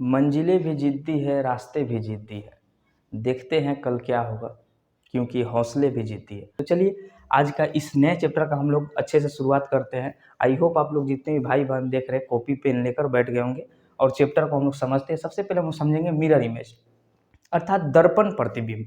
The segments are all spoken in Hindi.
मंजिलें भी जिद्दी है, रास्ते भी जिद्दी है, देखते हैं कल क्या होगा, क्योंकि हौसले भी जिद्दी है। तो चलिए आज का इस नए चैप्टर का हम लोग अच्छे से शुरुआत करते हैं। आई होप आप लोग जितने भी भाई बहन देख रहे हैं कॉपी पेन लेकर बैठ गए होंगे और चैप्टर को हम लोग समझते हैं। सबसे पहले हम लोग समझेंगे मिरर इमेज, अर्थात दर्पण प्रतिबिंब।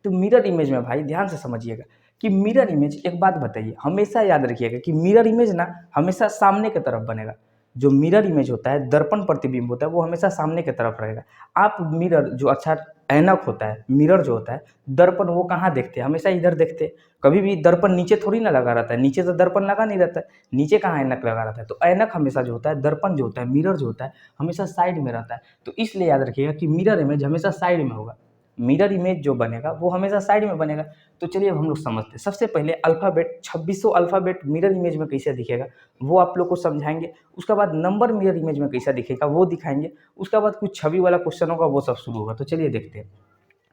तो मिरर इमेज में भाई ध्यान से समझिएगा कि मिरर इमेज, एक बात बताइए, हमेशा याद रखिएगा कि मिरर इमेज ना हमेशा सामने की तरफ बनेगा। जो मिरर इमेज होता है, दर्पण प्रतिबिंब होता है, वो हमेशा सामने की तरफ रहेगा। आप मिरर जो अच्छा ऐनक होता है, मिरर जो होता है, दर्पण, वो कहाँ देखते हैं? हमेशा इधर देखते हैं। कभी भी दर्पण नीचे थोड़ी ना लगा रहता है, नीचे तो दर्पण लगा नहीं रहता है, नीचे कहाँ ऐनक लगा रहता है। तो ऐनक हमेशा जो होता है, दर्पण जो होता है, मिरर जो होता है, हमेशा साइड में रहता है। तो इसलिए याद रखिएगा कि मिरर इमेज हमेशा साइड में होगा। मिरर इमेज जो बनेगा वो हमेशा साइड में बनेगा। तो चलिए अब हम लोग समझते हैं। सबसे पहले अल्फ़ाबेट, 2600 अल्फ़ाबेट मिरर इमेज में कैसे दिखेगा वो आप लोग को समझाएंगे। उसके बाद नंबर मिरर इमेज में कैसा दिखेगा वो दिखाएंगे। उसके बाद कुछ छवि वाला क्वेश्चन होगा, वो सब शुरू होगा। तो चलिए देखते हैं।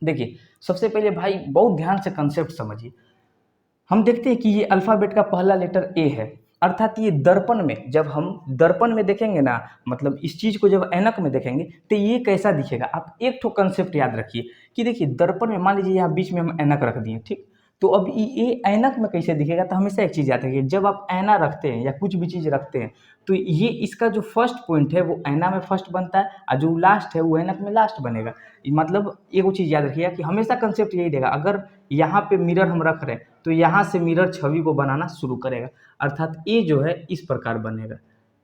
देखिए सबसे पहले भाई बहुत ध्यान से कंसेप्ट समझिए। हम देखते हैं कि ये अल्फ़ाबेट का पहला लेटर ए है, अर्थात ये दर्पण में, जब हम दर्पण में देखेंगे ना, मतलब इस चीज़ को जब ऐनक में देखेंगे तो ये कैसा दिखेगा। आप एक ठो कंसेप्ट याद रखिए कि देखिए दर्पण में, मान लीजिए यहाँ बीच में हम ऐनक रख दिए, ठीक। तो अब ये ऐनक में कैसे दिखेगा, तो हमेशा एक चीज़ याद रखिए, जब आप ऐना रखते हैं या कुछ भी चीज़ रखते हैं तो ये इसका जो फर्स्ट पॉइंट है वो ऐना में फर्स्ट बनता है, और जो लास्ट है वो ऐनक में लास्ट बनेगा। मतलब एक वो चीज़ याद रखिएगा कि हमेशा कंसेप्ट यही देगा। अगर यहाँ पे मिरर हम रख रहे हैं तो यहाँ से मिरर छवि को बनाना शुरू करेगा, अर्थात ए जो है इस प्रकार बनेगा।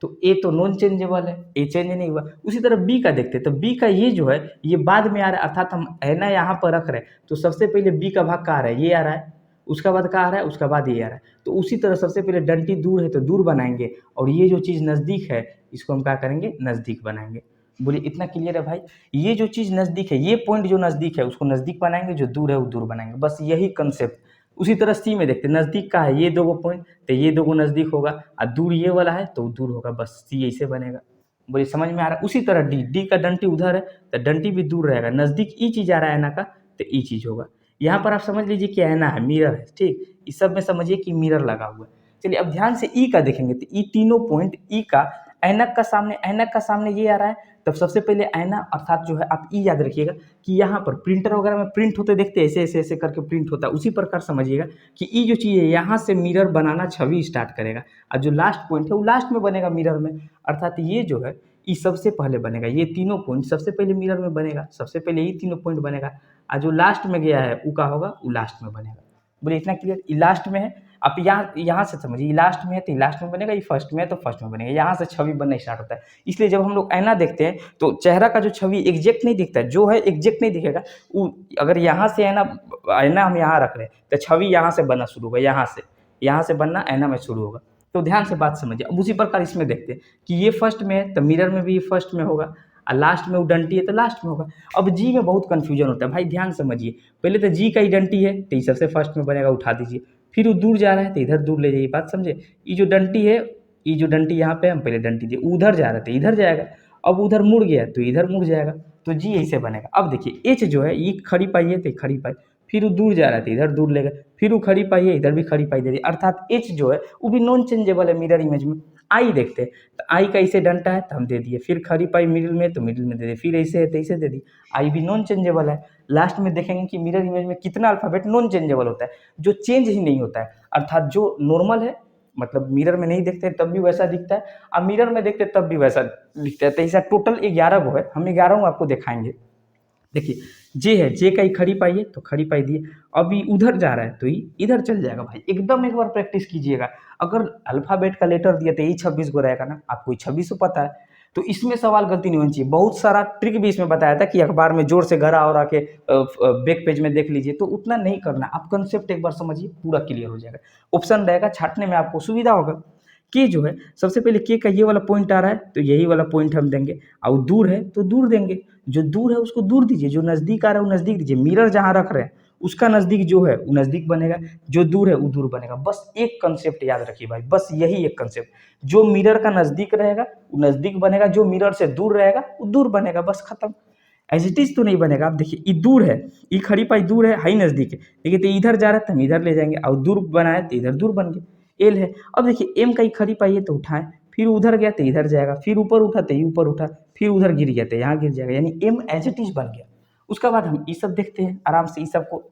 तो ए तो नॉन चेंजेबल है, ए चेंज नहीं हुआ। उसी तरह बी का देखते हैं, तो बी का ये जो है ये बाद में आ रहा है, अर्थात हम ऐना यहाँ पर रख रहे हैं तो सबसे पहले बी का भाग कहाँ आ रहा है, ये आ रहा है। उसका बाद कहाँ आ रहा है, उसका बाद ये आ रहा है। तो उसी तरह सबसे पहले डंटी दूर है तो दूर बनाएंगे, और ये जो चीज़ नज़दीक है इसको हम क्या करेंगे, नज़दीक बनाएंगे। बोलिए इतना क्लियर है भाई? ये जो चीज़ नज़दीक है, ये पॉइंट जो नज़दीक है उसको नज़दीक बनाएंगे, जो दूर है वो दूर बनाएंगे, बस यही कंसेप्ट। उसी तरह सी में देखते हैं, नज़दीक का है ये दो पॉइंट तो ये दो नज़दीक होगा, और दूर ये वाला है तो दूर होगा, बस सी ऐसे बनेगा। बोलिए समझ में आ रहा है? उसी तरह डी, डी का डंटी उधर है तो डंटी भी दूर रहेगा, नज़दीक ई चीज़ आ रहा है ऐना का तो ई चीज़ होगा। यहाँ पर आप समझ लीजिए कि ऐना है, मिरर है, ठीक। इस सब में समझिए कि मिरर लगा हुआ है। चलिए अब ध्यान से ई का देखेंगे तो ई तीनों पॉइंट ई का ऐनक का सामने, ऐनक का सामने ये आ रहा है, तब सबसे पहले ऐना, अर्थात जो है आप ई याद रखिएगा कि यहाँ पर प्रिंटर वगैरह में प्रिंट होते देखते हैं, ऐसे ऐसे ऐसे करके प्रिंट होता है, उसी प्रकार समझिएगा कि ई जो चीज़ है यहाँ से मिरर बनाना छवि स्टार्ट करेगा, और जो लास्ट पॉइंट है वो लास्ट में बनेगा मिरर में, अर्थात ये जो है ई सबसे पहले बनेगा। ये तीनों पॉइंट सबसे पहले मिरर में बनेगा, सबसे पहले ये तीनों पॉइंट बनेगा, और जो लास्ट में गया है वो का होगा, वो लास्ट में बनेगा। बोलिए इतना क्लियर? ये लास्ट में है, आप यहाँ से समझिए, लास्ट में है तो लास्ट में बनेगा, ये फर्स्ट में है तो फर्स्ट में बनेगा, यहाँ से छवि बनना स्टार्ट होता है। इसलिए जब हम लोग ऐना देखते हैं तो चेहरा का जो छवि एग्जैक्ट नहीं दिखता है, जो है एग्जैक्ट नहीं दिखेगा। वो अगर यहाँ से ऐना, ऐना हम यहाँ रख रहे हैं तो छवि यहाँ से बनना शुरू होगा, यहाँ से बनना ऐना में शुरू होगा। तो ध्यान से बात समझिए। अब उसी प्रकार इसमें देखते हैं कि ये फर्स्ट में है तो मिरर में भी ये फर्स्ट में होगा, और लास्ट में वो डंटी है तो लास्ट में होगा। अब जी में बहुत कन्फ्यूजन होता है भाई, ध्यान समझिए। पहले तो जी का ही डंटी है तो ये सबसे फर्स्ट में बनेगा, उठा दीजिए। फिर वो दूर जा रहा है तो इधर दूर ले जाइए, बात समझे। ये जो डंटी है, ये जो डंटी यहाँ पे हम पहले डंटी दिए, उधर जा रहा है तो इधर जाएगा, अब उधर मुड़ गया तो इधर मुड़ जाएगा, तो जी ऐसे बनेगा। अब देखिए एच जो है ये खड़ी पाई है तो खड़ी पाई, फिर वो दूर जा रहा है तो इधर दूर लेगा, फिर वो खड़ी पाई है, इधर भी खड़ी पाई दे दी, अर्थात एच जो है वो भी नॉन चेंजेबल है मिरर इमेज में। आई देखते हैं तो आई का ऐसे डंटा है तो हम दे दिए, फिर खड़ी पाई मिडिल में तो मिडिल में दे दिए, फिर ऐसे है तो ऐसे दे दी। आई भी नॉन चेंजेबल है। लास्ट में देखेंगे कि मिरर इमेज में कितना अल्फाबेट नॉन चेंजेबल होता है, जो चेंज ही नहीं होता है, अर्थात जो नॉर्मल है, मतलब मिरर में नहीं देखते तब भी वैसा दिखता है, और मिरर में देखते तब भी वैसा दिखता है। तो ऐसा टोटल 11 वो है, हम 11 आपको दिखाएंगे। देखिए जे है, जे का ही खड़ी पाई है तो खड़ी पाई दिए, अभी उधर जा रहा है तो ये इधर चल जाएगा। भाई एकदम एक बार प्रैक्टिस कीजिएगा। अगर अल्फाबेट का लेटर दिया तो यही 26 को रहेगा ना, आपको 26 पता है, तो इसमें सवाल गलती नहीं होनी चाहिए। बहुत सारा ट्रिक भी इसमें बताया था कि अखबार में जोर से घरा और आके बैक पेज में देख लीजिए, तो उतना नहीं करना, आप कंसेप्ट एक बार समझिए, पूरा क्लियर हो जाएगा। ऑप्शन रहेगा, छाटने में आपको सुविधा होगा। के जो है सबसे पहले के का ये वाला पॉइंट आ रहा है तो यही वाला पॉइंट हम देंगे, और दूर है तो दूर देंगे, जो दूर है उसको दूर दीजिए, जो नज़दीक आ रहा है वो नज़दीक दीजिए। मिरर जहाँ रख रहे हैं उसका नज़दीक जो है वो नज़दीक बनेगा, जो दूर है वो दूर बनेगा। बस एक कंसेप्ट याद रखिए भाई, बस यही एक कंसेप्ट, जो मिरर का नज़दीक रहेगा वो नज़दीक बनेगा, जो मिरर से दूर रहेगा वो दूर बनेगा, बस खत्म। एज इट इज तो नहीं बनेगा। आप देखिए ये दूर है, ये खड़ी पाई दूर है, हाई नज़दीक है, देखिए तो इधर जा रहा है तो हम इधर ले जाएंगे, और दूर बनाए तो इधर दूर बन गए, एल है। अब देखिए एम का ही खड़ी पाई है तो उठाएं, फिर उधर गया तो इधर जाएगा, फिर ऊपर उठा तो ये ऊपर उठा, फिर उधर गिर गया तो यहाँ गिर जाएगा, यानी एम एज इट इज बन गया। उसके बाद हम ई सब देखते हैं आराम से, ई सब को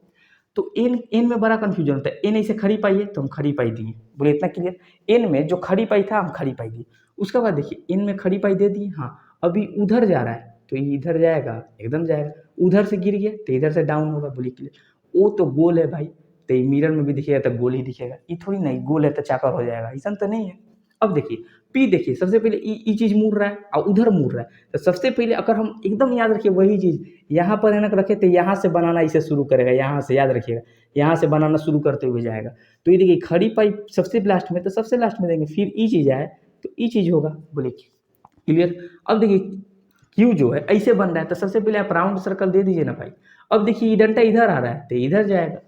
तो एन एन में बड़ा कन्फ्यूजन होता है। एन ऐसे खड़ी पाई है तो हम खड़ी पाई दिए, बोले इतना क्लियर। एन में जो खड़ी पाई था हम खड़ी पाई दिए। उसके बाद देखिए एन में खड़ी पाई दे दी, हाँ अभी उधर जा रहा है तो ये इधर जाएगा, एकदम जाएगा। उधर से गिर गया तो इधर से डाउन होगा, बोलिए क्लियर। ओ तो गोल है भाई, तो ये मिरर में भी दिखेगा तो गोल ही दिखेगा, ये थोड़ी नहीं गोल है तो चाकर हो जाएगा, ऐसा तो नहीं है। अब देखिए पी, देखिए सबसे पहले ई चीज मुड़ रहा है और उधर मुड़ रहा है, तो सबसे पहले अगर हम एकदम याद रखिए वही चीज यहाँ पर एनक रखे तो यहाँ से बनाना इसे शुरू करेगा, यहाँ से याद रखिएगा, यहाँ से बनाना शुरू करते हुए जाएगा। तो ये देखिए खड़ी पाई सबसे लास्ट में, तो सबसे लास्ट में देंगे, फिर ई चीज आए तो ई चीज होगा, बोले क्लियर। अब देखिए क्यू जो है ऐसे बन रहा है तो सबसे पहले आप राउंड सर्कल दे दीजिए ना भाई। अब देखिए डंडा इधर आ रहा है तो इधर जाएगा,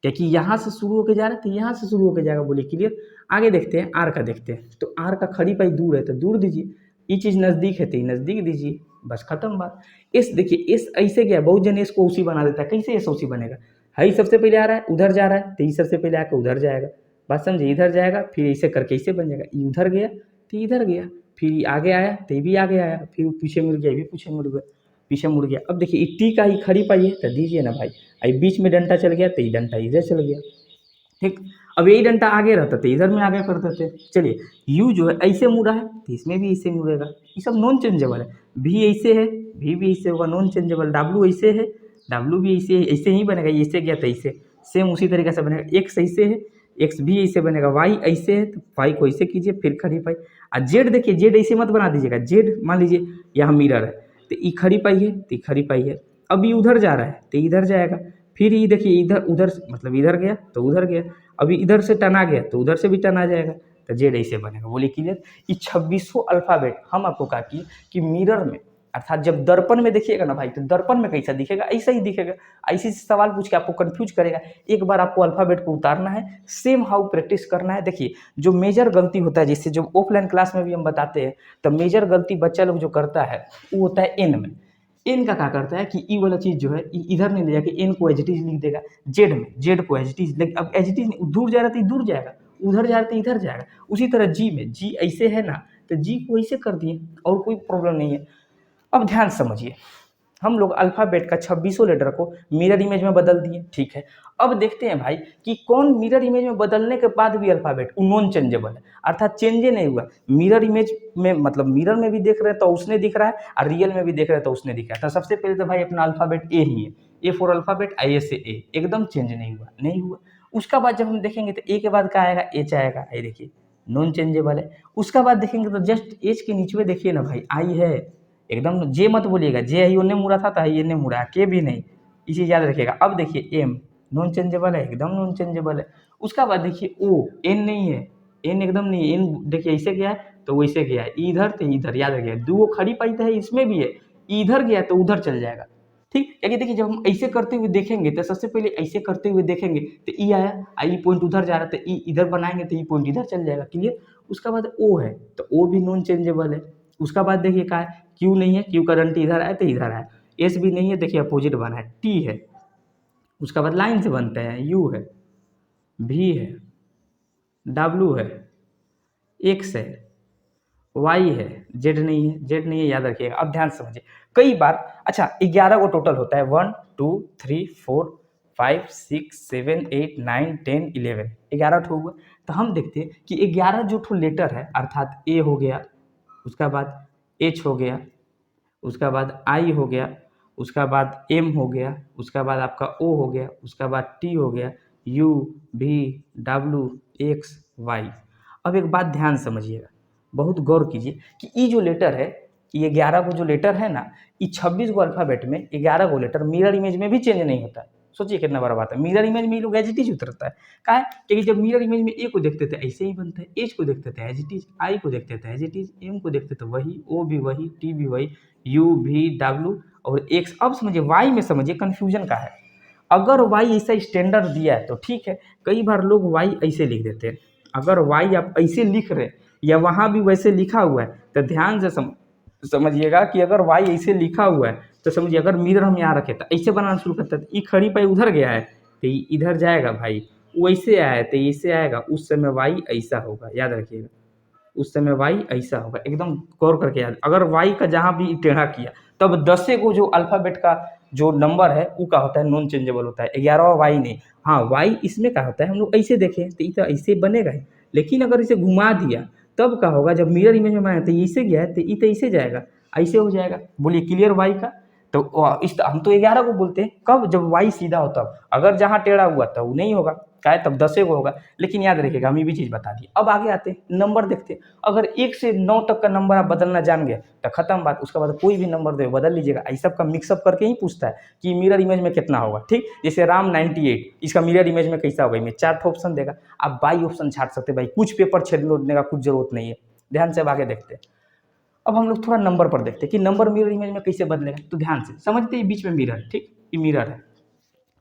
क्योंकि यहाँ से शुरू होकर जा रहा है तो यहाँ से शुरू होकर जाएगा, बोलिए क्लियर। आगे देखते हैं आर का, देखते हैं तो आर का खड़ी पाई दूर है तो दूर दीजिए, ये चीज़ नज़दीक है तो नज़दीक दीजिए, बस खत्म बात। एस देखिए एस ऐसे गया, बहुत जन एस को उसी बना देता है, कैसे एस उसी बनेगा, हाई सबसे पहले आ रहा है उधर जा रहा है तो ये सबसे पहले आकर उधर जाएगा, बात समझे, इधर जाएगा फिर ऐसे करके ऐसे बन जाएगा, ये उधर गया तो इधर गया, फिर आगे आया तो ये भी आगे आया, फिर पीछे मुड़ गया, ये भी पीछे मुड़ गया, पीछे मुड़ गया। अब देखिए टी का ही खड़ी पाई है तो दीजिए ना भाई, आई बीच में डंडा चल गया तो ये डंडा इधर चल गया, ठीक। अब यही डंडा आगे रहता तो इधर में आगे करते थे। चलिए यू जो है ऐसे मुड़ा है तो इसमें भी ऐसे मुड़ेगा, ये सब नॉन चेंजेबल है। भी ऐसे है, भी ऐसे होगा, नॉन चेंजेबल। डब्लू ऐसे है, डब्लू भी ऐसे ऐसे ही बनेगा, ये ऐसे गया तो ऐसे, सेम उसी तरीके से बनेगा। एक्स ऐसे है, एक्स भी ऐसे बनेगा। वाई ऐसे है तो वाई को ऐसे कीजिए, फिर खड़ी पाई। और जेड देखिए, जेड ऐसे मत बना दीजिएगा, जेड मान लीजिए यहाँ मिरर है तो ई खड़ी पाई है तो खड़ी पाई है। अब ये उधर जा रहा है तो इधर जाएगा, फिर ये देखिए इधर उधर मतलब इधर गया तो उधर गया, अभी इधर से टना गया तो उधर से भी टना जाएगा, तो जेड ऐसे बनेगा, बोलिए क्लियर। ये 2600 अल्फ़ाबेट हम आपको कहा कि मिरर में, अर्थात जब दर्पण में देखिएगा ना भाई, तो दर्पण में कैसा दिखेगा, ऐसा ही दिखेगा। ऐसे सवाल पूछ के आपको कंफ्यूज करेगा। एक बार आपको अल्फ़ाबेट को उतारना है, सेम हाउ प्रैक्टिस करना है। देखिए जो मेजर गलती होता है, जिससे जो ऑफलाइन क्लास में भी हम बताते हैं, तो मेजर गलती बच्चा लोग जो करता है वो होता है एन में। एन का क्या करता है कि ई वाला चीज़ जो है इधर नहीं ले जाके एन को एज इट इज लिख देगा, जेड में जेड को एज इट इज, लेकिन अब एज इट इज दूर जा रहा तो दूर जाएगा, उधर जा रहा तो इधर जाएगा। उसी तरह जी में, जी ऐसे है ना तो जी को ऐसे कर दिए और कोई प्रॉब्लम नहीं है। अब ध्यान समझिए, हम लोग अल्फ़ाबेट का 2600 लेटर को मिरर इमेज में बदल दिए, ठीक है। अब देखते हैं भाई कि कौन मिरर इमेज में बदलने के बाद भी अल्फ़ाबेट नॉन चेंजेबल है, अर्थात चेंजे नहीं हुआ। मिरर इमेज में मतलब मिरर में भी देख रहे हैं तो उसने दिख रहा है, और रियल में भी देख रहे हैं तो उसने दिख रहा है। तो सबसे पहले तो भाई अपना अल्फ़ाबेट ए ही है, ए फॉर अल्फ़ाबेट, आई ए से ए, एकदम चेंज नहीं हुआ, नहीं हुआ। उसका बाद जब हम देखेंगे तो ए के बाद क्या आएगा, एच आएगा, आई देखिए नॉन चेंजेबल है। उसका बाद देखेंगे तो जस्ट एच के नीचे देखिए ना भाई, आई है एकदम। जे मत बोलिएगा, जे है ने मुड़ा था तो है ने मुड़ा, के भी नहीं, इसे याद रखिएगा। अब देखिए एम नॉन चेंजेबल है, एकदम नॉन चेंजेबल है। उसका बाद देखिए ओ, एन नहीं है, एन एकदम नहीं है। एन देखिए ऐसे गया है तो वैसे गया है, इधर तो इधर, याद रखिएगा। दो खड़ी पाई है इसमें भी है, इधर गया तो उधर चल जाएगा, ठीक। क्योंकि देखिए जब हम ऐसे करते हुए देखेंगे तो सबसे पहले ऐसे करते हुए देखेंगे तो ई आया, आई पॉइंट उधर जा रहा है तो ई इधर बनाएंगे तो ई पॉइंट इधर चल जाएगा, क्लियर। उसका बाद ओ है तो ओ भी नॉन चेंजेबल है। उसका बाद देखिए क्या है, क्यू नहीं है, क्यू करंट इधर आए तो इधर आए। एस भी नहीं है, देखिए अपोजिट बना है, टी है। उसका बाद लाइन से बनते हैं, यू है, भी है, डब्लू है, एक्स है, वाई है, जेड नहीं है, जेड नहीं है, याद रखिएगा। अब ध्यान से समझिए, कई बार अच्छा 11 को टोटल होता है, 1 2 3 4 5 6 7 8 9 10 11, 11 ठो हुआ। तो हम देखते हैं कि 11 जो ठो लेटर है, अर्थात ए हो गया, उसका बाद एच हो गया, उसका बाद आई हो गया, उसका बाद एम हो गया, उसका बाद आपका ओ हो गया, उसका बाद टी हो गया, यू, भी, डब्लू, एक्स, वाई। अब एक बात ध्यान समझिएगा, बहुत गौर कीजिए कि ये जो लेटर है, ये 11 को जो लेटर है ना, ये 26 को अल्फ़ाबेट में 11 को लेटर मिरर इमेज में भी चेंज नहीं होता है। सोचिए कितना बड़ा बात है, मिरर इमेज में ये लोग एज इट इज उतरता है। का है क्योंकि जब मिरर इमेज में ए को देखते थे ऐसे ही बनता है, एच को देखते थे एज इट इज, आई को देखते थे एज इट इज, एम को देखते थे वही, ओ भी वही, टी भी वही, यू, भी, डब्लू और एक्स। अब समझिए वाई में, समझिए कन्फ्यूजन का है। अगर वाई ऐसा स्टैंडर्ड दिया है तो ठीक है, कई बार लोग वाई ऐसे लिख देते हैं। अगर वाई आप ऐसे लिख रहे या वहाँ भी वैसे लिखा हुआ है तो ध्यान से समझिएगा कि अगर वाई ऐसे लिखा हुआ है तो समझिए, अगर मिरर हम यहाँ रखे तो ऐसे बनाना शुरू करते हैं, ये खड़ी पाई उधर गया है तो इधर जाएगा भाई, वैसे आया तो ऐसे आएगा, उस समय वाई ऐसा होगा, याद रखिएगा। उस समय वाई ऐसा होगा, एकदम गौर करके याद। अगर वाई का जहाँ भी टेढ़ा किया तब 10 को जो अल्फ़ाबेट का जो नंबर है वो क्या होता है, नॉन चेंजेबल होता है। 11वां वाई नहीं, हाँ वाई इसमें क्या होता है, हम लोग ऐसे देखें तो ये तो ऐसे बनेगा ही, लेकिन अगर इसे घुमा दिया तब क्या होगा, जब मिरर इमेज में बनाया तो ऐसे गया है तो ये तो ऐसे जाएगा, ऐसे हो जाएगा। बोलिए क्लियर वाई का। तो इस हम तो 11 को बोलते हैं कब, जब वाई सीधा हो तब। अगर जहाँ टेढ़ा हुआ था वो नहीं होगा, क्या है तब 10 को होगा। लेकिन याद रखिएगा, हम ये भी चीज़ बता दी। अब आगे आते हैं, नंबर देखते हैं। अगर 1 से 9 तक का नंबर आप बदलना जान गए तो खत्म बात। उसके बाद कोई भी नंबर दे बदल लीजिएगा। ऐसा सबका मिक्सअप करके ही पूछता है कि मिरर इमेज में कितना होगा। ठीक, जैसे राम 98, इसका मिरर इमेज में कैसा होगा, में 4 ऑप्शन देगा। आप बाई ऑप्शन छाट सकते भाई, कुछ पेपर छेड़ने का कुछ जरूरत नहीं है। ध्यान से अब आगे देखते हैं। अब हम लोग थोड़ा नंबर पर देखते हैं कि नंबर मिरर इमेज में कैसे बदलेगा। तो ध्यान से समझते हैं, बीच में मिरर, ठीक, ये मिरर है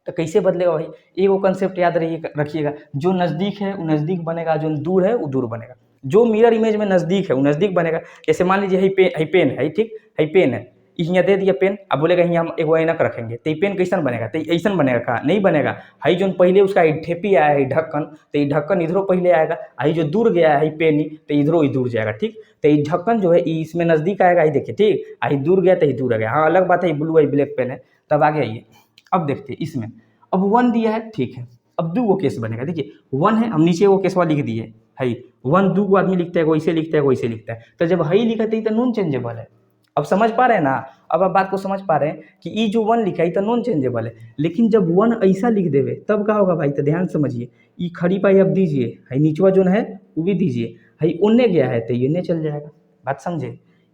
तो कैसे बदलेगा भाई। एक वो कंसेप्ट याद रखिएगा, जो नज़दीक है वो नज़दीक बनेगा, जो दूर है वो दूर बनेगा। जो मिरर इमेज में नज़दीक है वो नज़दीक बनेगा। जैसे मान लीजिए है पेन है, ठीक है, पेन है, यहाँ दे दिया पेन, अब बोलेगा यहाँ हम एगो ऐनक रखेंगे तो ये पेन कैसन बनेगा, तो ऐसा बनेगा का नहीं बनेगा। हाई जो पहले उसका ठेपी आया है ढक्कन, तो ये ढक्कन इधरों पहले आएगा। हाई जो दूर गया है पेन तो इधरों ही दूर जाएगा। ठीक, तो ये ढक्कन जो है इसमें नज़दीक आएगा, ये देखिए, ठीक, आई दूर गया तो ये दूर आ गया। हाँ अलग बात है, ब्लू है ब्लैक पेन है। तब आगे आइए, अब देखते हैं इसमें। अब 1 दिया है, ठीक है, अब 2 केस बनेगा। देखिए 1 है, हम नीचे वो केसवा लिख दिए है 1, 2 आदमी लिखता है, वैसे लिखता है वैसे लिखता है। तो जब हई लिखा तो नॉन चेंजेबल है। अब समझ पा रहे हैं ना, अब आप बात को समझ पा रहे हैं कि ये जो 1 लिखा है तो नॉन चेंजेबल है। लेकिन जब 1 ऐसा लिख देवे तब क्या होगा भाई, तो ध्यान समझिए। ये खड़ी पाई अब दीजिए, है नीचवा जो है वो भी दीजिए। है उन्ने गया है तो ये उन्ने चल जाएगा, बात समझे।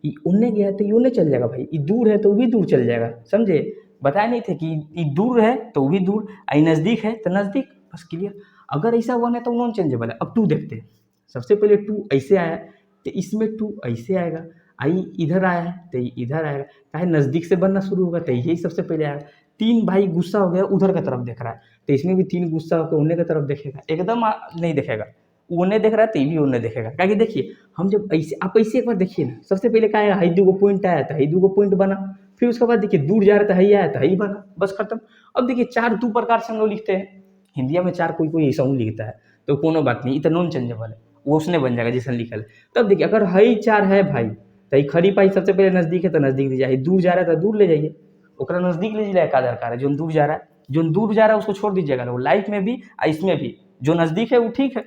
ये उन्ने गया है तो ये उन्ने चल जाएगा भाई। ये दूर है तो वो भी दूर चल जाएगा, समझे। बताए नहीं थे कि ये दूर है तो वो भी दूर, आई नज़दीक है तो नज़दीक, बस क्लियर। अगर ऐसा 1 है तो नॉन चेंजेबल है। अब 2 देखते हैं। सबसे पहले 2 ऐसे आया तो इसमें 2 ऐसे आएगा। आई इधर आया है तो ये इधर आएगा, चाहे नज़दीक से बनना शुरू होगा तो यही सबसे पहले आएगा। 3 भाई गुस्सा हो गया, उधर की तरफ देख रहा है तो इसमें भी 3 गुस्सा होकर उन्हें की तरफ देखेगा, एकदम नहीं देखेगा। उन्हें देख रहा है तो ये भी उन्हें देखेगा। क्या देखिए, हम जब ऐसे, आप ऐसे एक बार देखिए ना, सबसे पहले क्या आएगा, हाई 2 को पॉइंट आया था, हाई 2 को पॉइंट बना। फिर उसके बाद देखिए दूर जा रहा था, हई आया था, हई बना, बस खत्म। अब देखिए 4 दो प्रकार से हम लोग लिखते हैं। हिंदिया में 4 कोई कोई ऐसा लिखता है तो कोनो बात नहीं, इतना नॉन चेंजेबल है, वो उसने बन जाएगा जैसा लिखल है। तब देखिए अगर हई 4 है भाई तो ये खड़ी पाई सबसे पहले नज़दीक है तो नज़दीक ले जाइए, दूर जा रहा है तो दूर ले जाइए, ओकरा नज़दीक ले जाए का दरकार है। जो दूर जा रहा है, जो दूर जा रहा है उसको छोड़ दीजिएगा, वो लाइफ में भी इसमें भी जो नज़दीक है वो ठीक है।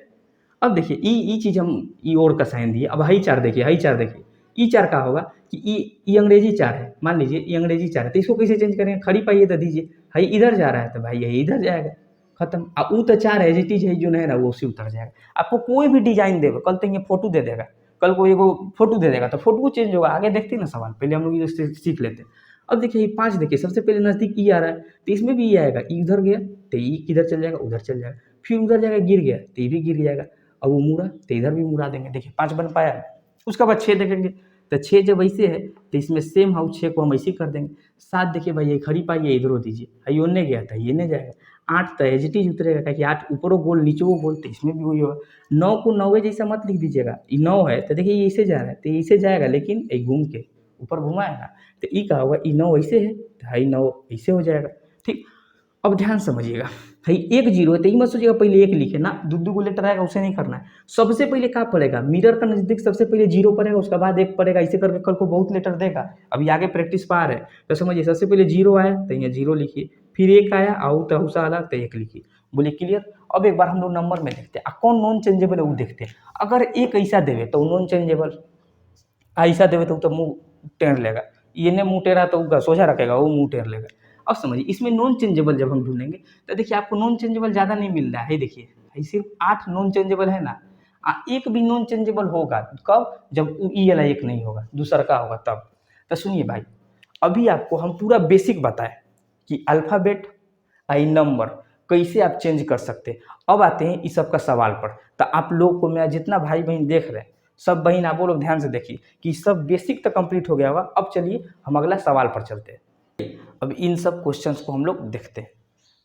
अब देखिए ई चीज़ हम ई और का साइन दिए। अब हई 4 देखिए, हई 4 देखिए, ई 4 का होगा कि ई अंग्रेजी 4 है, मान लीजिए ये अंग्रेजी 4 है तो इसको कैसे चेंज करेंगे, खड़ी पाइए तो दीजिए, हई इधर जा रहा है तो भाई यही इधर जाएगा, खत्म। अब वो तो 4 है, एज है जो है ना वो उसी उतर जाएगा। आपको कोई भी डिजाइन देगा, कल तो ये फोटो दे देगा, कल को एगो फोटो दे देगा तो फोटो को चेंज होगा। आगे देखते हैं ना सवाल, पहले हम लोग ये सीख लेते हैं। अब देखिए ये 5 देखिए, सबसे पहले नज़दीक ई आ रहा है तो इसमें भी ई आएगा, ई उधर गया तो ई किधर चल जाएगा, उधर चल जाएगा। फिर उधर जाएगा, गिर गया तो ये भी गिर जाएगा। अब वो मुड़ा तो इधर भी मुड़ा देंगे। देखिए 5 बन पाया। उसके बाद 6 देखेंगे तो 6 जब ऐसे है तो इसमें सेम हाउ 6 को हम ऐसे ही कर देंगे। 7 देखिए भाई, ये खड़ी पाई है इधरों दीजिए, ये ओने गया था ये नहीं जाएगा। 8 तो एज इट इज उतरेगा, क्योंकि 8 ऊपरों गोल नीचों गोल तो इसमें भी वही होगा। 9 को 9 जैसा मत लिख दीजिएगा, ये 9 है तो देखिए ये ऐसे जा रहा है तो ये ऐसे जाएगा, लेकिन ये घूम के ऊपर घुमाएगा तो ई का होगा, ई 9 ऐसे है तो हाई 9 ऐसे हो जाएगा। ठीक, अब ध्यान समझिएगा, है 1 0 है तो ये मत सोचिएगा पहले 1 लिखे ना, दो को लेटर आएगा उसे नहीं करना है। सबसे पहले क्या पड़ेगा, मिरर का नजदीक सबसे पहले 0 पड़ेगा, उसके बाद 1 पड़ेगा, ऐसे करके कल को बहुत लेटर देगा। अभी आगे प्रैक्टिस पार है तो समझिए, सबसे पहले 0 आया तो यहाँ 0 लिखिए, फिर 1 आया आउ तो उसा अलग तो 1 लिखिए। बोले क्लियर। अब एक बार हम लोग नंबर में देखते हैं कौन नॉन चेंजेबल है वो देखते हैं। अगर 1 ऐसा देवे तो नॉन चेंजेबल, ऐसा देवे तो मुंह टेढ़ लेगा, ये ने मुंह टेढ़ा तो सोझा रखेगा, वो मुंह टेढ़ लेगा। अब समझिए इसमें नॉन चेंजेबल जब हम ढूंढेंगे तो देखिए आपको नॉन चेंजेबल ज़्यादा नहीं मिल रहा है। देखिए सिर्फ 8 नॉन चेंजेबल है ना, एक भी नॉन चेंजेबल होगा कब, जब ई वाला 1 नहीं होगा, दूसरा का होगा तब। तो सुनिए भाई, अभी आपको हम पूरा बेसिक बताएं कि अल्फ़ाबेट आई नंबर कैसे आप चेंज कर सकते हैं। अब आते हैं इस सब का सवाल पर। तो आप लोग को, मैं जितना भाई बहन देख रहे हैं, सब बहन आप लोग ध्यान से देखिए कि सब बेसिक तो कंप्लीट हो गया होगा। अब चलिए हम अगला सवाल पर चलते हैं। अब इन सब क्वेश्चंस को हम लोग देखते हैं।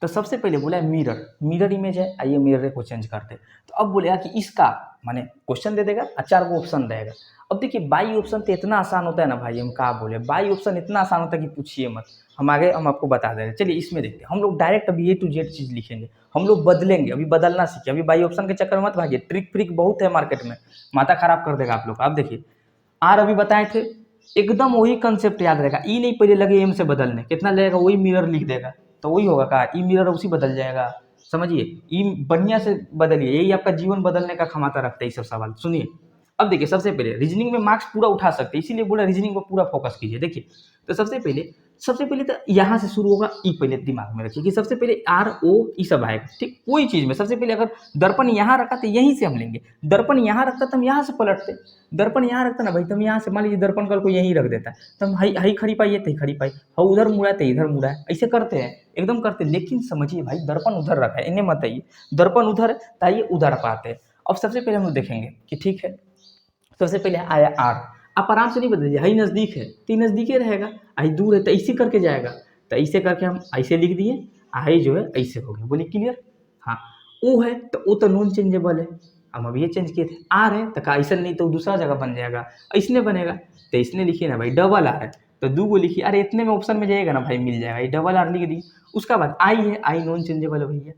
तो सबसे पहले बोला है मिरर, मिरर इमेज है, आइए मिरर को चेंज करते हैं। तो अब बोलेगा कि इसका माने क्वेश्चन दे देगा और 4 ऑप्शन रहेगा। अब देखिए बाई ऑप्शन तो इतना आसान होता है ना भाई, हम क्या बोले, बाई ऑप्शन इतना आसान होता है कि पूछिए मत। हम आपको बता दे रहे हैं। चलिए इसमें देखते हैं, हम लोग डायरेक्ट अभी ए टू जेड चीज़ लिखेंगे, हम लोग बदलेंगे, अभी बदलना सीखे, अभी बाई ऑप्शन के चक्कर में मत भागिए, ट्रिक फ्रिक बहुत है मार्केट में, माथा खराब कर देगा आप लोग। आप देखिए आर अभी बताए थे, एकदम वही कंसेप्ट याद रहेगा। ई नहीं पहले लगे एम से बदलने, कितना लगेगा, वही मिरर लिख देगा तो वही होगा का ई मिरर उसी बदल जाएगा। समझिए, ई बढ़िया से बदलिए, यही आपका जीवन बदलने का क्षमता रखता है ये सब सवाल। सुनिए अब देखिए, सबसे पहले रीजनिंग में मार्क्स पूरा उठा सकते हैं, इसीलिए बोला रीजनिंग पर पूरा फोकस कीजिए। देखिए तो सबसे पहले तो यहाँ से शुरू होगा, ई पहले दिमाग में रखिए कि सबसे पहले आर ओ ई सब आएगा। ठीक, कोई चीज़ में सबसे पहले अगर दर्पण यहाँ रखा तो यहीं से हम लेंगे, दर्पण यहाँ रखता तो हम यहाँ से पलटते, दर्पण यहाँ रखता ना भाई तो हम यहाँ से, मान लीजिए दर्पण कल को यहीं रख देता है तो हम हई खड़ी पाई है तो खड़ी पाई, हाँ उधर मुड़ा है तो इधर मुड़ा है, ऐसे करते हैं, एकदम करते हैं। लेकिन समझिए भाई दर्पण उधर रखा है, इन्हें मत आइए, दर्पण उधर है तो आइए उधर पाते हैं। अब सबसे पहले हम लोग देखेंगे कि ठीक है, सबसे पहले आया आर, आप आराम से नहीं बदलिए, हाई नज़दीक है तो नज़दीक ही रहेगा, आई दूर है तो ऐसे करके जाएगा, तो ऐसे करके हम ऐसे लिख दिए, आई जो है ऐसे हो गया। बोलिए क्लियर। हाँ, ओ है तो ओ तो नॉन चेंजेबल है, हम अभी ये चेंज किए थे। आर है तो का ऐसा नहीं तो दूसरा जगह बन जाएगा, ऐसने बनेगा तो इसने लिखिए ना भाई, डबल आर है तो दो गो लिखिए, अरे इतने में ऑप्शन में जाएगा ना भाई, मिल जाएगा, ये डबल आर लिख दी। उसका बाद आई है, आई नॉन चेंजेबल है भैया,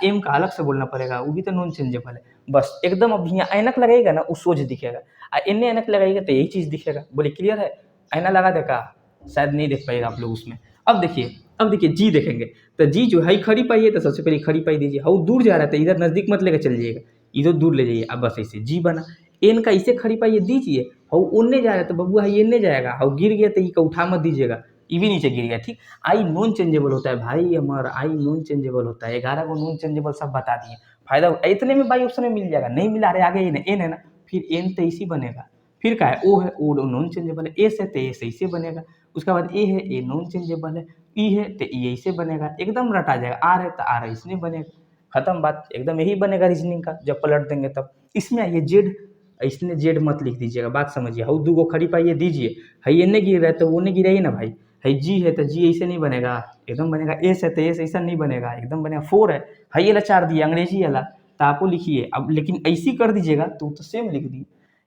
एम का अलग से बोलना पड़ेगा, वो भी तो नॉन चेंजेबल है। बस एकदम, अब यहाँ ऐनक लगेगा ना वो सोच दिखेगा, इन्हें ऐनक लगाएगा तो यही चीज़ दिखेगा। बोले क्लियर है। ऐना लगा देखा, शायद नहीं देख पाएगा आप लोग उसमें। अब देखिए जी देखेंगे तो जी जो है खड़ी पाई है तो सबसे पहले खड़ी पाई दीजिए, हाउ दूर जा रहा था इधर नज़दीक मत लेकर चल जाइएगा, इधर दूर ले जाइए। अब बस ऐसे जी बना, एन का इसे खड़ी पाइए दीजिए, हाउ उनने जा रहा है तो बबुआ है एनने जाएगा, हाउ गिर गया तो ई का उठा मत दीजिएगा, ई भी नीचे गिर गया। ठीक, आई नॉन चेंजेबल होता है भाई, हमारा आई नॉन चेंजेबल होता है, 11 को नॉन चेंजेबल सब बता दिए। फायदा इतने में बाई ऑप्शन में मिल जाएगा, नहीं मिला रहे आगे एन है ना, फिर एन तो इसी बनेगा, फिर का है ओ है, ओ नॉन चेंजेबल है, एस है तो एस ऐसे बनेगा, उसके बाद ए है, ए नॉन चेंजेबल है, ई है तो ई ऐसे बनेगा, एकदम रटा जाएगा। आर है तो आर ऐसे बनेगा, खत्म बात, एकदम यही बनेगा रीजनिंग का जब पलट देंगे तब। इसमें आइए जेड, इसने जेड मत लिख दीजिएगा, बात समझिए, हाउ दो गो खड़ी पाइए दीजिए, है एने गिर रहा है तो वो नहीं गिरा ही ना भाई, है जी है तो जी ऐसे नहीं बनेगा, एकदम बनेगा, एस है तो एस ऐसा नहीं बनेगा, एकदम बनेगा। फोर है ये ला 4 दिए अंग्रेजी वाला तो आपको लिखिए, अब लेकिन ऐसी कर दीजिएगा तो सेम लिख दी,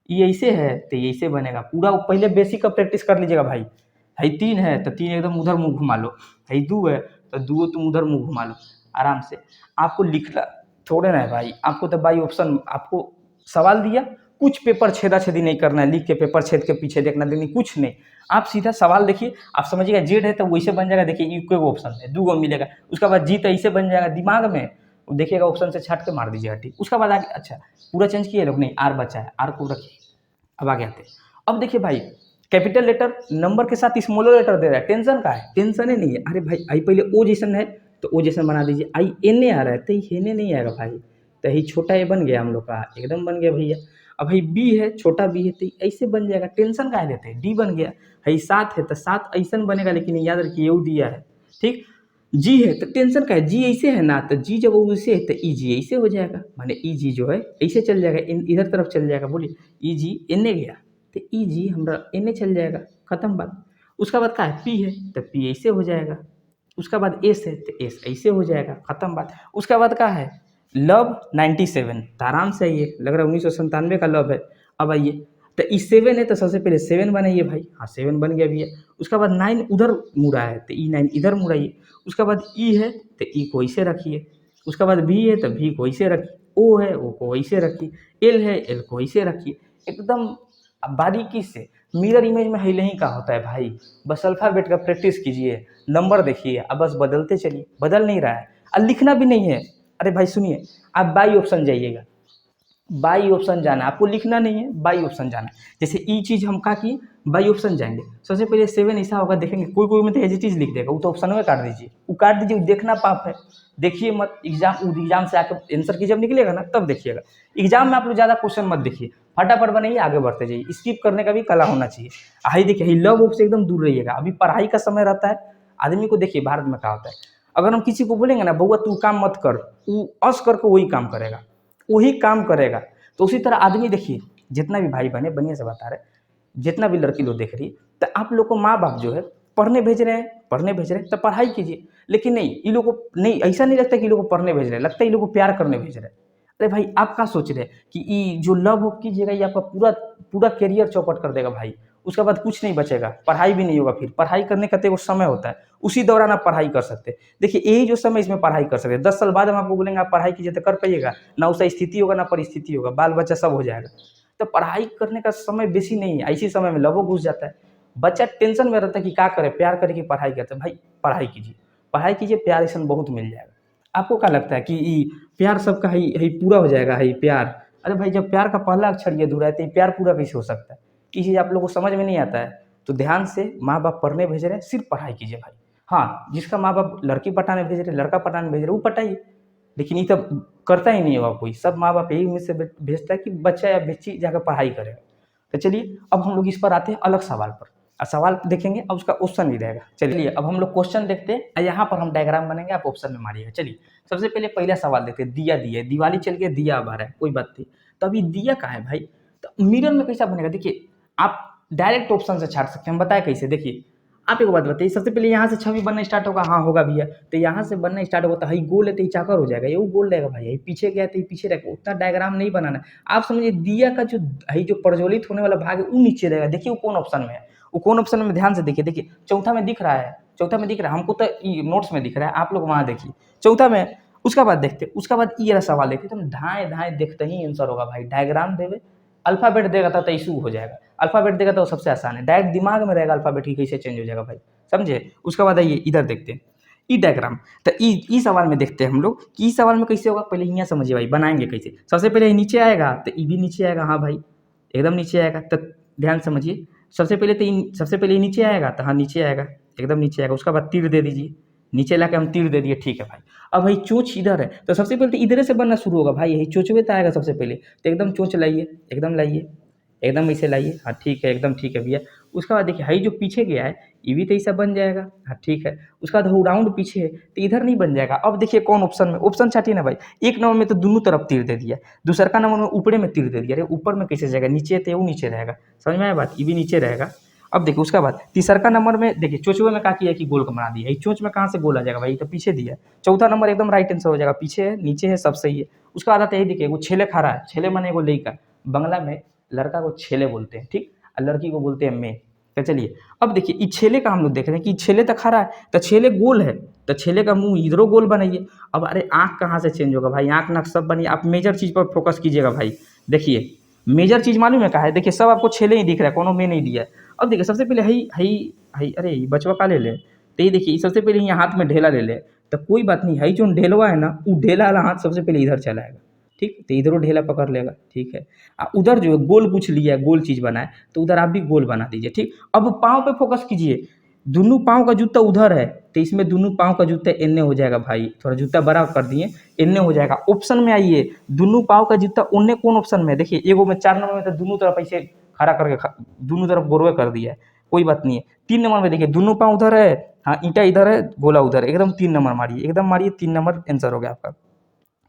ये ऐसे है तो ये ऐसे बनेगा। पूरा पहले बेसिक का प्रैक्टिस कर लीजिएगा भाई, है 3 है तो 3 एकदम उधर मुंह घुमा लो, है 2 है तो 2 तुम उधर मुंह घुमा लो आराम से। आपको लिखना थोड़े ना है भाई, आपको तो बाई ऑप्शन आपको सवाल दिया, कुछ पेपर छेदा-छेदी नहीं करना है, लिख के पेपर छेद के पीछे देखना नहीं, कुछ नहीं। आप सीधा सवाल देखिए, आप समझिएगा जेड है तो वैसे बन जाएगा, देखिए इक्वल ऑप्शन है, 2 गो मिलेगा, उसके बाद जी तो ऐसे बन जाएगा दिमाग में, देखिएगा ऑप्शन से छाट के मार दीजिएगा। ठीक, उसके बाद आगे, अच्छा पूरा चेंज किए लोग, नहीं आर बचा है, आर को रखिए। अब आगे आते हैं, अब देखिए भाई कैपिटल लेटर नंबर के साथ स्मॉलर लेटर दे रहा है, टेंशन का है, टेंशन ही नहीं है। अरे भाई आई पहले ओ जैसन है तो ओ जैसन बना दीजिए, आई एन ए आ रहा है तो एन ए नहीं आएगा भाई, तो ही छोटा ए बन गया हम लोग का, एकदम बन गया भैया। अब भाई बी है, छोटा बी है तो ऐसे बन जाएगा, टेंशन का लेते हैं, डी बन गया, है 7 है तो 7 ऐसा बनेगा, लेकिन याद रखिए यू दिया है। ठीक, जी है तो टेंशन का है, जी ऐसे है ना, तो जी जब वैसे है तो ई जी ऐसे हो जाएगा, माने ई जी जो है ऐसे चल जाएगा, इधर तरफ चल जाएगा। बोलिए ई जी एन ए गया तो ई जी हमारा एन ए चल जाएगा, खत्म बात। उसका बाद का है पी है तो पी ऐसे हो जाएगा, उसका बाद एस है तो एस ऐसे हो जाएगा, खत्म बात। उसका बाद का है लव 97, तो आराम से आइए, लग रहा है 1997 का लव है। अब आइए तो ई 7 है तो सबसे पहले 7 बनाइए भाई, हाँ 7 बन गया भैया। उसका बाद 9 उधर मुड़ा है तो ई 9 इधर मुड़ाइए। उसके बाद ई है तो ई को ऐसे रखिए, उसके बाद भी है तो भी को ऐसे रखिए, ओ है ओ को ऐसे रखिए, एल है एल को ऐसे रखिए, एकदम बारीकी से। मिरर इमेज में हिले ही का होता है भाई, बस अल्फ़ाबेट का प्रैक्टिस कीजिए, नंबर देखिए, अब बस बदलते चलिए, बदल नहीं रहा है और लिखना भी नहीं है। अरे भाई सुनिए, आप बाई ऑप्शन जाइएगा, बाई ऑप्शन जाना, आपको लिखना नहीं है, बाई ऑप्शन जाना है। जैसे ई चीज़ हम का की बाई ऑप्शन जाएंगे, सबसे पहले 7 ऐसा होगा, देखेंगे कोई में तो एज चीज़ लिख देगा, वो तो ऑप्शन में काट दीजिए, वो काट दीजिए, वो देखना पाप है, देखिए मत। एग्जाम से आकर आंसर की जब निकलेगा ना तब देखिएगा, एग्जाम में आप लोग ज़्यादा क्वेश्चन मत देखिए, फटाफट बनाइए, आगे बढ़ते जाइए, स्किप करने का भी कला होना चाहिए। हाई देखिए, लव ऑफ से एकदम दूर रहिएगा, अभी पढ़ाई का समय रहता है आदमी को। देखिए भारत में क्या होता है, अगर हम किसी को बोलेंगे ना बउआ तू काम मत कर, वो अस करके वही काम करेगा, वही काम करेगा। तो उसी तरह आदमी देखिए, जितना भी भाई बहने बढ़िया से बता रहे, जितना भी लड़की लोग देख रही है, तो आप लोग को माँ बाप जो है पढ़ने भेज रहे हैं तो पढ़ाई कीजिए। लेकिन नहीं, ये लोग को नहीं, ऐसा नहीं लगता कि ये लोग को पढ़ने भेज रहे हैं, लगता है ये लोग को प्यार करने भेज रहे हैं। अरे भाई आप क्या सोच रहे हैं कि ये जो लव अप कीजिएगा ये आपका पूरा पूरा करियर चौपट कर देगा भाई। उसके बाद कुछ नहीं बचेगा, पढ़ाई भी नहीं होगा, फिर पढ़ाई करने का तो एगो समय होता है, उसी दौरान आप पढ़ाई कर सकते हैं। देखिए यही जो समय इसमें पढ़ाई कर सकते हैं, 10 साल बाद हम आपको बोलेंगे आप पढ़ाई कीजिए तो कर पाइएगा ना, उसका स्थिति होगा ना परिस्थिति होगा, बाल बच्चा सब हो जाएगा। तो पढ़ाई करने का समय बेसी नहीं है, इसी समय में लवो घुस जाता है। बच्चा टेंशन में रहता है कि क्या करे, प्यार करे कि पढ़ाई करते भाई पढ़ाई कीजिए, पढ़ाई कीजिए, प्यार ऐसा बहुत मिल जाएगा। आपको क्या लगता है कि ई प्यार सबका है पूरा हो जाएगा है प्यार? अरे भाई जब प्यार का पहला अक्षर ये अधूरा है तो ये प्यार पूरा कैसे हो सकता है? ये चीज़ आप लोगों को समझ में नहीं आता है। तो ध्यान से माँ बाप पढ़ने भेज रहे हैं, सिर्फ पढ़ाई कीजिए भाई। हाँ, जिसका माँ बाप लड़की पटाने भेज रहे, लड़का पटाने भेज रहे, वो पटाइए, लेकिन ये सब करता ही नहीं होगा कोई। सब माँ बाप यही उम्मीद से भेजता है कि बच्चा या बच्ची जाकर पढ़ाई करेगा। तो चलिए अब हम लोग इस पर आते हैं अलग सवाल पर। सवाल देखेंगे अब उसका ऑप्शन भी रहेगा। चलिए अब हम लोग क्वेश्चन देखते हैं, यहाँ पर हम डायग्राम बनेंगे, आप ऑप्शन में मारिएगा। चलिए सबसे पहले पहला सवाल देखते हैं। दिया दिया, दिवाली चल के दिया अब आ रहा है, कोई बात नहीं। तो अभी दिया कहाँ है भाई? तो मिरर में कैसा बनेगा? देखिए आप डायरेक्ट ऑप्शन से छाट सकते हैं, हम बताए कैसे। देखिए आप एक बात बताइए, सबसे पहले यहाँ से छवि बनना स्टार्ट होगा, हाँ होगा भैया। तो यहाँ से बनना स्टार्ट होगा तो गोल है तो चाकर हो जाएगा, ये वो गोल रहेगा भाई। पीछे गया तो पीछे रहेगा, उतना डायग्राम नहीं बनाना है। आप समझिए दिया का जो प्रज्वलित होने वाला भाग है वो नीचे रहेगा। देखिए वो कौन ऑप्शन में है, वो कौन ऑप्शन में, ध्यान से देखिए। देखिए चौथा में दिख रहा है, चौथा में दिख रहा है हमको, तो नोट्स में दिख रहा है, आप लोग वहाँ देखिए चौथा में। उसका बाद देखते, उसका बाद ये सवाल देखते, तुम धाए धाए देखते ही आंसर होगा भाई। डायग्राम देवे, अल्फाबेट देगा तो इशू हो जाएगा, अल्फाबेट देगा तो सबसे आसान है, डायरेक्ट दिमाग में रहेगा अल्फाबेट की कैसे चेंज हो जाएगा भाई, समझे। उसके बाद आइए इधर देखते हैं ई डायग्राम। तो ई सवाल में देखते हैं हम लोग कि ई सवाल में कैसे होगा, पहले यहाँ समझिए भाई बनाएंगे कैसे। सबसे पहले नीचे आएगा तो ई भी नीचे आएगा, हाँ भाई एकदम नीचे आएगा। तो ध्यान समझिए, सबसे पहले नीचे आएगा तो हाँ नीचे आएगा, एकदम नीचे आएगा। उसके बाद तीर दे दीजिए, नीचे लाके हम तीर दे दिए, ठीक है भाई। अब भाई चोंच इधर है तो सबसे पहले तो इधर से बनना शुरू होगा भाई, यही चोंचवे तो आएगा सबसे पहले। तो एकदम चोंच लाइए, एकदम लाइए, एकदम ऐसे लाइए, हाँ ठीक है, एकदम ठीक है भैया। उसके बाद देखिए हाई जो पीछे गया है ये भी तो ऐसा बन जाएगा, हाँ ठीक है। उसके बाद राउंड पीछे है तो इधर नहीं बन जाएगा। अब देखिए कौन ऑप्शन में, ऑप्शन चाटिए ना भाई। एक नंबर में तो दोनों तरफ तीर दे दिया, दूसरा का नंबर में ऊपरे में तीर दे दिया। अरे ऊपर में कैसे जाएगा, नीचे तो वो नीचे रहेगा, समझ में आया बात, ये भी नीचे रहेगा। अब देखिए उसका बाद तीसरा का नंबर में देखिए चोचवे में क्या किया कि गोल का बना दिया, चोंच में कहाँ से गोल आ जाएगा भाई, तो पीछे दिया। चौथा नंबर एकदम राइट आंसर हो जाएगा, पीछे है नीचे है सब सही है। उसका आधा यही देखिए वो छेले खा रहा है, छेले माने एगो लड़का, बंगला में लड़का को छेले बोलते हैं, ठीक, और लड़की को बोलते हैं मैं। तो चलिए अब देखिए इस छेले का हम लोग देख रहे हैं कि छेले तो खड़ा है तो छेले गोल है, तो छेले का मुंह इधरों गोल बनाइए। अब अरे आँख कहाँ से चेंज होगा भाई, आँख नाक सब बनिए। आप मेजर चीज़ पर फोकस कीजिएगा भाई। देखिए मेजर चीज़ मालूम है कहाँ है, देखिए सब आपको छेले ही दिख रहा है, कोनो में नहीं दिया है। अब देखिए सबसे पहले हई हई हई, अरे बचवा का ले ले, तो ये देखिए सबसे पहले यहाँ हाथ में ढेला ले ले, तो कोई बात नहीं, हई जो ढेलवा है ना वो ढेला वाला हाथ सबसे पहले इधर चलाएगा, ठीक, तो इधरों ढेला पकड़ लेगा, ठीक है। उधर जो है गोल पूछ लिया है, गोल चीज़ बनाए तो उधर आप भी गोल बना दीजिए, ठीक। अब पाँव पे फोकस कीजिए, दोनों पाँव का जूता उधर है तो इसमें दोनों पाँव का जूता एन्ने हो जाएगा भाई, थोड़ा जूता बड़ा कर दिए, एन्ने हो जाएगा। ऑप्शन में आइए, दोनों पाँव का जूता उन्ने कौन ऑप्शन में, देखिए एगो में 4 नंबर में तो दोनों तरफ ऐसे खड़ा करके दोनों तरफ गोरवे कर दिया है, कोई बात नहीं है। 3 नंबर में देखिए दोनों पाँव उधर है, हाँ ईंटा इधर है, गोला उधर है, एकदम 3 नंबर मारिए, एकदम मारिए, 3 नंबर आंसर हो गया आपका,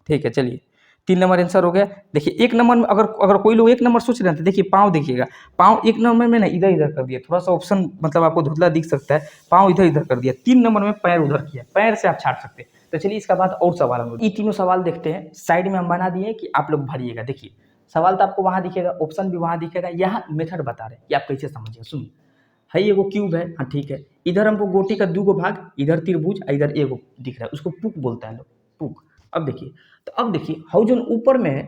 ठीक है। चलिए 3 नंबर आंसर हो गया। देखिए 1 नंबर में अगर कोई लोग 1 नंबर सोच रहे हैं तो देखिए पाँव देखिएगा, पाँव 1 नंबर में ना इधर इधर कर दिया, थोड़ा सा ऑप्शन मतलब आपको धुंधला दिख सकता है, पाँव इधर इधर कर दिया। 3 नंबर में पैर उधर किया, पैर से आप छाट सकते हैं। तो चलिए इसका बाद और सवाल हम लोग ये तीनों सवाल देखते हैं, साइड में हम बना दिए कि आप लोग भरिएगा। देखिए सवाल तो आपको वहाँ दिखेगा, ऑप्शन भी वहाँ दिखेगा, यहाँ मेथड बता रहे हैं कि आप कैसे समझिए। सुनिए, है एगो क्यूब है, हाँ ठीक है, इधर हमको गोटी का 2 गो भाग, इधर त्रिभुज, इधर एगो दिख रहा है, उसको पुक बोलता है लोग, पुक। अब देखिए, तो अब देखिए हाउ जो ऊपर में है,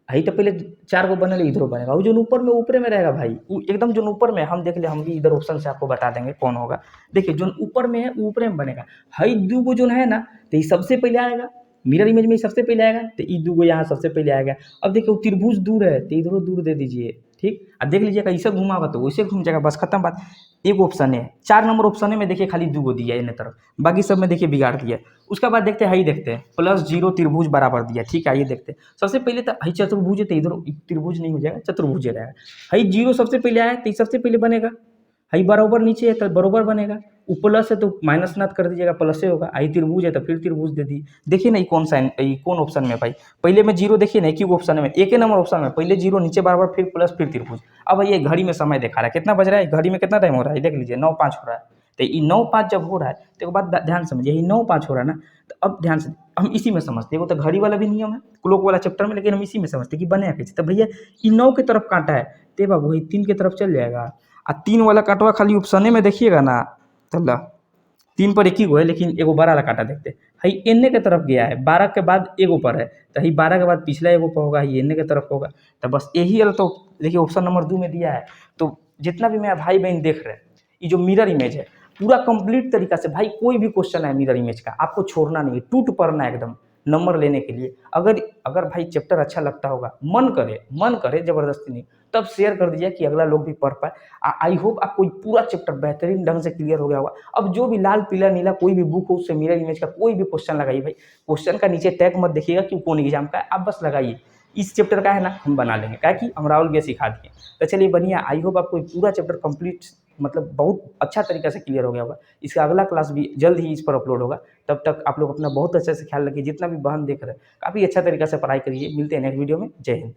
हई तो पहले 4 गो बनल इधरो बनेगा, वो जो ऊपर में ऊपरे में रहेगा भाई, वो एकदम जो ऊपर में हम देख ले, हम भी इधर ऑप्शन से आपको बता देंगे कौन होगा। देखिए जो ऊपर में है वो ऊपरे में बनेगा, हई 2 गो जो है ना तो ये सबसे पहले आएगा, मिरर इमेज में सबसे पहले आएगा, तो ये 2 गो यहाँ सबसे पहले आएगा। अब देखिए त्रिभुज दूर है तो इधरों दूर दे दीजिए, ठीक। अब देख लीजिएगा ऐसे घुमा होगा तो वैसे घूम जाएगा, बस खत्म बात। एक ऑप्शन है, 4 नंबर ऑप्शन में देखिए खाली 2 गो दिया है इन तरफ, बाकी सब में देखिए बिगाड़ दिया। उसके बाद देखते हैं हाई, देखते हैं +0 त्रिभुज बराबर दिया, ठीक है। आइए देखते हैं, सबसे पहले तो हाई चतुर्भुज है तो इधर त्रिभुज नहीं हो जाएगा, चतुर्भुज रहेगा। हाई 0 सबसे पहले आया तो सबसे पहले बनेगा, हाई बराबर नीचे है तो बराबर बनेगा, वो प्लस है तो माइनस नत कर दीजिएगा, प्लस से होगा। आई त्रिभुज है तो फिर त्रिभुज दे दी। देखिए नहीं कौन सा कौन ऑप्शन में भाई, पहले में 0 देखिए नहीं क्यों ऑप्शन में, एक नंबर ऑप्शन में पहले 0 नीचे बराबर फिर प्लस फिर त्रिभुज। अब ये घड़ी में समय दिखा रहा है, कितना बज रहा है, घड़ी में कितना टाइम हो रहा है देख लीजिए, 9:05 हो रहा है। तो ये 9-5 जब हो रहा है तो एक बात ध्यान समझिए, ये 9-5 हो रहा है ना, तो अब ध्यान से हम इसी में समझते हैं, वो तो घड़ी वाला भी नियम है क्लॉक वाला चैप्टर में, लेकिन हम इसी में समझते हैं कि बने कैसे। तो भैया ये 9 की तरफ काटा है तो बाबू ये 3 की तरफ चल जाएगा, और 3 वाला काटवा खाली ऑप्शने में देखिएगा ना, तो ला 3 पर एक ही गो है, लेकिन एगो बड़ा वाला काटा देखते हैं। हई एन्ने के तरफ गया है, 12 के बाद एगो पर है, तो हई 12 के बाद पिछला एगो पर होगा, ये एन्ने के तरफ होगा। तो बस यही वाला तो देखिए ऑप्शन नंबर 2 में दिया है। तो जितना भी मेरा भाई बहन देख रहे हैं, ये जो मिरर इमेज है पूरा कंप्लीट तरीका से, भाई कोई भी क्वेश्चन है मिरर इमेज का आपको छोड़ना नहीं है, टूट पड़ना है एकदम नंबर लेने के लिए। अगर भाई चैप्टर अच्छा लगता होगा, मन करे जबरदस्ती नहीं, तब शेयर कर दीजिए कि अगला लोग भी पढ़ पाए। आई होप आपको पूरा चैप्टर बेहतरीन ढंग से क्लियर हो गया होगा। अब जो भी लाल पीला नीला कोई भी बुक हो उससे मिरर इमेज का कोई भी क्वेश्चन लगाइए भाई, क्वेश्चन का नीचे टैग मत देखिएगा कि कौन एग्जाम का है, आप बस लगाइए इस चैप्टर का है ना, हम बना लेंगे, क्या कि हम राहुल भैया सिखा दिए। तो चलिए बढ़िया, आई होप आपको पूरा चैप्टर कंप्लीट मतलब बहुत अच्छा तरीका से क्लियर हो गया होगा। इसका अगला क्लास भी जल्द ही इस पर अपलोड होगा, तब तक आप लोग अपना बहुत अच्छे से ख्याल रखिए। जितना भी बहन देख रहे हैं काफ़ी अच्छा तरीका से पढ़ाई करिए। मिलते हैं नेक्स्ट वीडियो में। जय हिंद।